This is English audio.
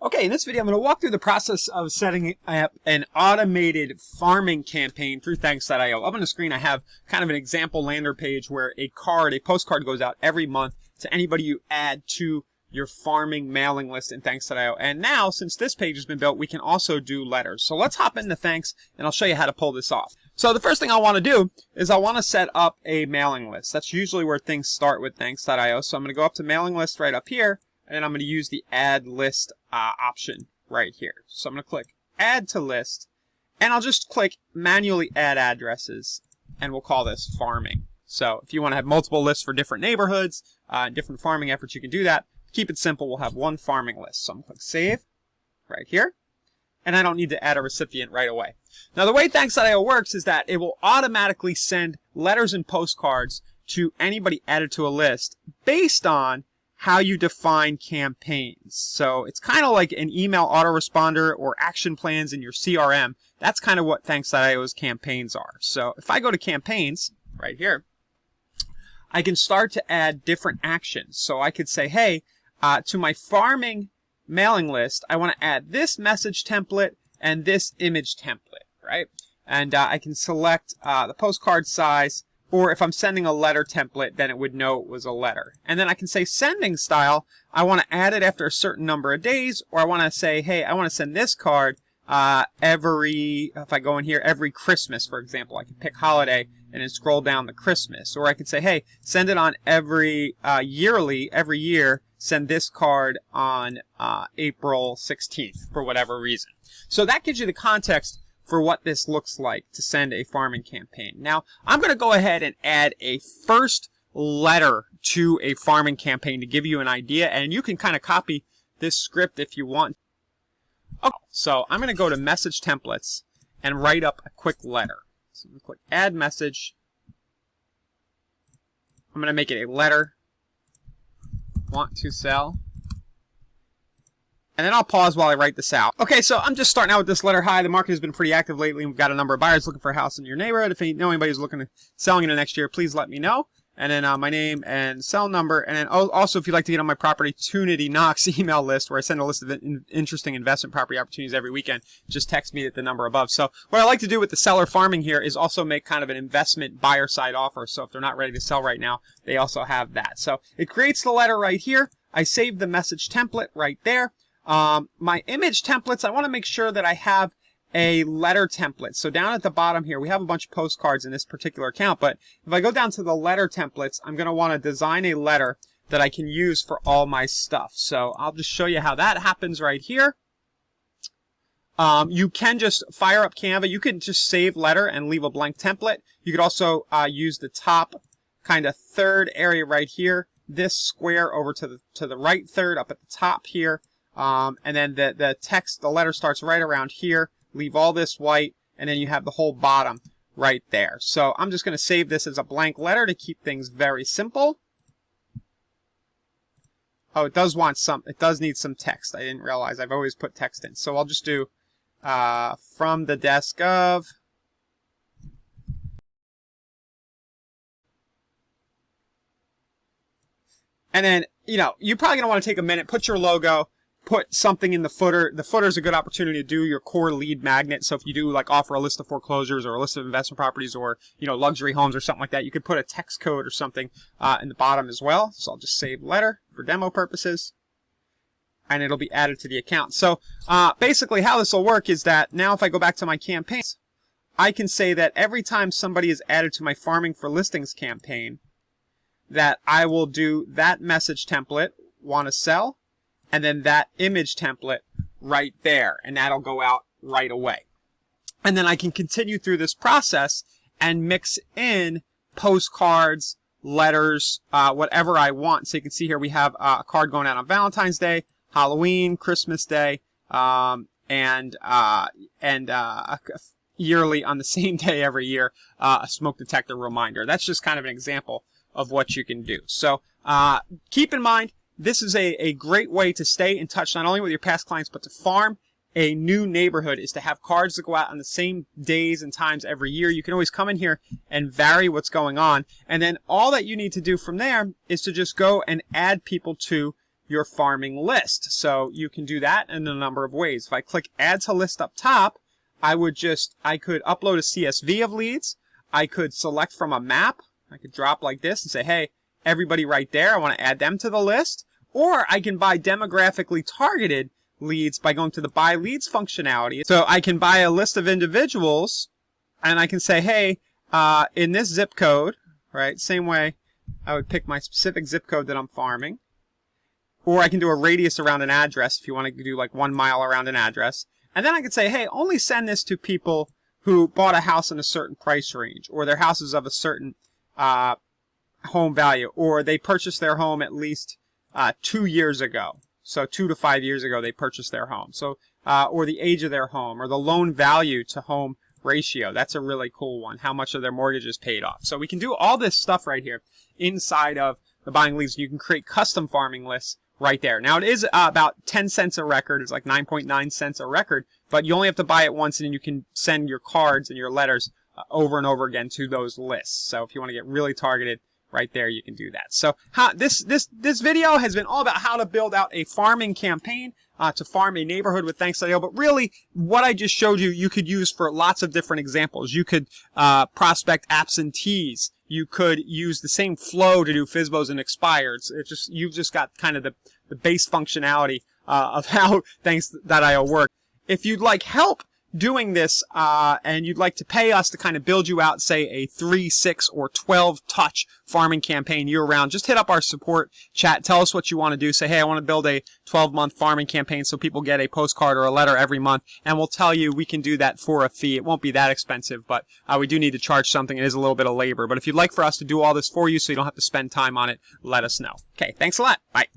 Okay, in this video, I'm going to walk through the process of setting up an automated farming campaign through Thanks.io. Up on the screen, I have kind of an example lander page where a postcard goes out every month to anybody you add to your farming mailing list in Thanks.io. And now, since this page has been built, we can also do letters. So let's hop into Thanks, and I'll show you how to pull this off. So the first thing I want to do is I want to set up a mailing list. That's usually where things start with Thanks.io. So I'm going to go up to mailing list right up here, and I'm going to use the add list option right here. So I'm going to click add to list, and I'll just click manually add addresses, and we'll call this farming. So if you want to have multiple lists for different neighborhoods, different farming efforts, you can do that. Keep it simple, we'll have one farming list. So I'm going to click save right here, and I don't need to add a recipient right away. Now the way Thanks.io works is that it will automatically send letters and postcards to anybody added to a list based on how you define campaigns. So it's kind of like an email autoresponder or action plans in your CRM. That's kind of what Thanks.io's campaigns are. So if I go to campaigns right here, I can start to add different actions. So I could say, hey, to my farming mailing list, I want to add this message template and this image template, right? And I can select the postcard size, or if I'm sending a letter template, then it would know it was a letter. And then I can say sending style, I want to add it after a certain number of days, or I want to say, hey, I want to send this card if I go in here, every Christmas, for example. I can pick holiday and then scroll down to Christmas. Or I could say, hey, send it on every year, send this card on April 16th for whatever reason. So that gives you the context for what this looks like to send a farming campaign. Now, I'm going to go ahead and add a first letter to a farming campaign to give you an idea, and you can kind of copy this script if you want. Okay, so I'm going to go to message templates and write up a quick letter. So I'm going to click add message. I'm going to make it a letter. Want to sell. And then I'll pause while I write this out. Okay, so I'm just starting out with this letter. Hi, the market has been pretty active lately. We've got a number of buyers looking for a house in your neighborhood. If you know anybody who's looking at selling in the next year, please let me know. And then my name and cell number. And then also, if you'd like to get on my Opportunity Knocks email list, where I send a list of interesting investment property opportunities every weekend, just text me at the number above. So what I like to do with the seller farming here is also make kind of an investment buyer side offer. So if they're not ready to sell right now, they also have that. So it creates the letter right here. I save the message template right there. My image templates, I want to make sure that I have a letter template. So down at the bottom here, we have a bunch of postcards in this particular account, but if I go down to the letter templates, I'm going to want to design a letter that I can use for all my stuff. So I'll just show you how that happens right here. You can just fire up Canva. You can just save letter and leave a blank template. You could also use the top kind of third area right here, this square over to the right third up at the top here. And then the text, the letter starts right around here. Leave all this white, and then you have the whole bottom right there. So I'm just going to save this as a blank letter to keep things very simple. Oh, it does need some text. I didn't realize. I've always put text in. So I'll just do from the desk of. And then, you're probably going to want to take a minute, put your logo, put something in the footer. The footer is a good opportunity to do your core lead magnet. So if you do like offer a list of foreclosures or a list of investment properties or, luxury homes or something like that, you could put a text code or something in the bottom as well. So I'll just save letter for demo purposes, and it'll be added to the account. So basically how this will work is that now if I go back to my campaigns, I can say that every time somebody is added to my Farming for Listings campaign, that I will do that message template, want to sell, and then that image template right there, and that'll go out right away. And then I can continue through this process and mix in postcards, letters, whatever I want. So you can see here we have a card going out on Valentine's Day, Halloween, Christmas Day, and yearly on the same day every year, a smoke detector reminder. That's just kind of an example of what you can do. So keep in mind, this is a great way to stay in touch not only with your past clients, but to farm a new neighborhood, is to have cards that go out on the same days and times every year. You can always come in here and vary what's going on. And then all that you need to do from there is to just go and add people to your farming list. So you can do that in a number of ways. If I click add to list up top, I could upload a CSV of leads. I could select from a map. I could drop like this and say, hey, everybody right there, I want to add them to the list. Or I can buy demographically targeted leads by going to the buy leads functionality. So I can buy a list of individuals and I can say, hey, in this zip code, right, same way I would pick my specific zip code that I'm farming. Or I can do a radius around an address if you want to do like 1 mile around an address. And then I could say, hey, only send this to people who bought a house in a certain price range, or their house is of a certain home value, or they purchased their home at least 2 years ago. So 2 to 5 years ago they purchased their home. So or the age of their home, or the loan value to home ratio. That's a really cool one. How much of their mortgage is paid off. So we can do all this stuff right here inside of the buying leads. You can create custom farming lists right there. Now it is about 10 cents a record. It's like 9.9 cents a record, but you only have to buy it once, and then you can send your cards and your letters over and over again to those lists. So if you want to get really targeted right there, you can do that. So this video has been all about how to build out a farming campaign to farm a neighborhood with Thanks.io. But really, what I just showed you, you could use for lots of different examples. You could prospect absentees. You could use the same flow to do FSBOs and expireds. You've just got kind of the base functionality of how Thanks.io work. If you'd like help doing this and you'd like to pay us to kind of build you out, say, a 3, 6, or 12 touch farming campaign year-round, just hit up our support chat. Tell us what you want to do. Say, hey, I want to build a 12-month farming campaign so people get a postcard or a letter every month, and we'll tell you we can do that for a fee. It won't be that expensive, but we do need to charge something. It is a little bit of labor. But if you'd like for us to do all this for you so you don't have to spend time on it, let us know. Okay, thanks a lot. Bye.